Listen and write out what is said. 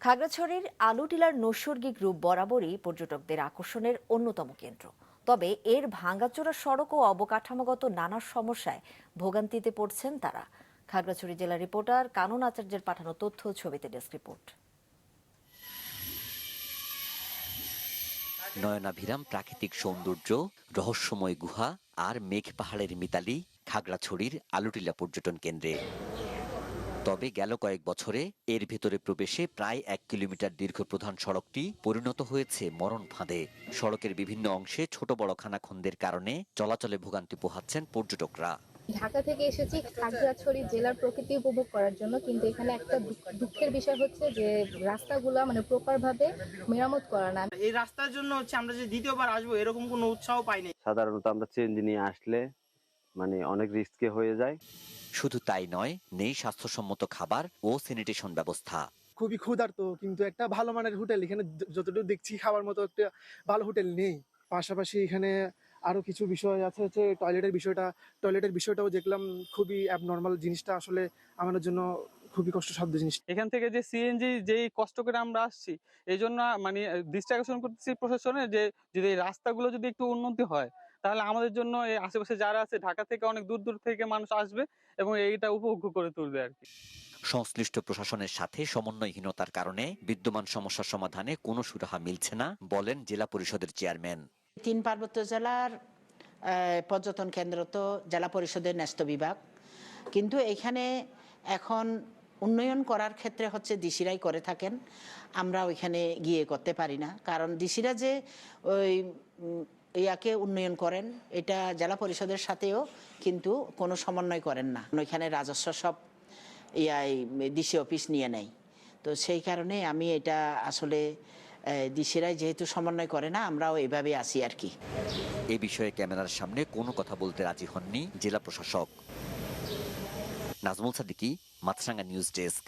খাগড়াছড়ির আলুটিলার নৈসর্গিক রূপ বরাবরই পর্যটকদের আকর্ষণের অন্যতম কেন্দ্র। তবে এর ভাঙাচোরা সড়ক ও অবকাঠামোগত নানা সমস্যায় ভোগান্তিতে পড়ছেন তারা। খাগড়াছড়ি জেলা রিপোর্টার কানন আচার্যের পাঠানো তথ্য, ছবিতে ডেস্ক রিপোর্ট। নয়নাভিরাম প্রাকৃতিক সৌন্দর্য, রহস্যময় গুহা আর মেঘ পাহাড়ের মিতালি খাগড়াছড়ির আলুটিলা পর্যটন কেন্দ্রে। তবে গেল কয়েক বছরে এর ভেতরে প্রবেশে প্রায় 1 কিলোমিটার দীর্ঘ প্রধান সড়কটি পরিণত হয়েছে মরণ ফাঁদে। সড়কের বিভিন্ন অংশে ছোট বড় খানাখন্দের কারণে চলাচলে ভোগান্তি পোহাচ্ছেন পর্যটকরা। ঢাকা থেকে এসেছি খাগড়াছড়ি জেলার প্রকৃতি উপভোগ করার জন্য, কিন্তু এখানে একটা দুঃখের বিষয় হচ্ছে যে রাস্তাগুলো প্রপার ভাবে মেরামত করা না। এই রাস্তার জন্য আমরা যে দ্বিতীয়বার আসবো এরকম কোনো উৎসাহ পাইনি। সাধারণত আমরা চেঞ্জ নিয়ে আসলে অনেক রিস্কে হয়ে যায়। শুধু তাই নয়, নেই স্বাস্থ্যসম্মত খাবার ও স্যানিটেশন ব্যবস্থা। খুবই ক্ষুধার্ত, কিন্তু একটা ভালো মানের হোটেল এখানে যতটুকু দেখছি খাবার মতো একটা ভালো হোটেল নেই। পাশাপাশি এখানে আরো কিছু বিষয় আছে, হচ্ছে টয়লেটের বিষয়টাও দেখলাম খুবই অ্যাবনর্মাল। জিনিসটা আসলে আমাদের জন্য খুবই কষ্টসাধ্য জিনিস। এখান থেকে যে সিএনজি যেই কষ্ট করে আমরা আসছি, এই জন্য দৃষ্টি আকর্ষণ করতেছি প্রশাসনের যে যদি এই রাস্তাগুলো যদি একটু উন্নতি হয়, তাহলে আমাদের জন্য এই আশেপাশে যারা আছে ঢাকা থেকে অনেক দূর দূর থেকে মানুষ আসবে এবং এইটা উপভোগ করে তুলবে আর কি। সংশ্লিষ্ট প্রশাসনের সাথে সমন্বয়হীনতার কারণে বিদ্যমান সমস্যার সমাধানে কোনো সুরাহা মিলছে না, বলেন জেলা পরিষদের চেয়ারম্যান। 3 পার্বত্য জেলার পর্যটন কেন্দ্র তো জেলা পরিষদের ন্যস্ত বিভাগ, কিন্তু এখানে এখন উন্নয়ন করার ক্ষেত্রে হচ্ছে ডিসিরাই করে থাকেন। আমরা ওইখানে গিয়ে করতে পারি না, কারণ ডিসিরা যে ওই ইয়াকে উন্নয়ন করেন, এটা জেলা পরিষদের সাথেও কিন্তু কোনো সমন্বয় করেন না। ওইখানে রাজস্ব সব ডিসি অফিস নিয়ে নেয়। তো সেই কারণে আমি এটা আসলে ডিসিরাই যেহেতু সমন্বয় করে না, আমরাও এভাবে আসি আর কি। এ বিষয়ে ক্যামেরার সামনে কোনো কথা বলতে রাজি হননি জেলা প্রশাসক। নাজমুল সাদিকি, মাছরাঙ্গা নিউজ ডেস্ক।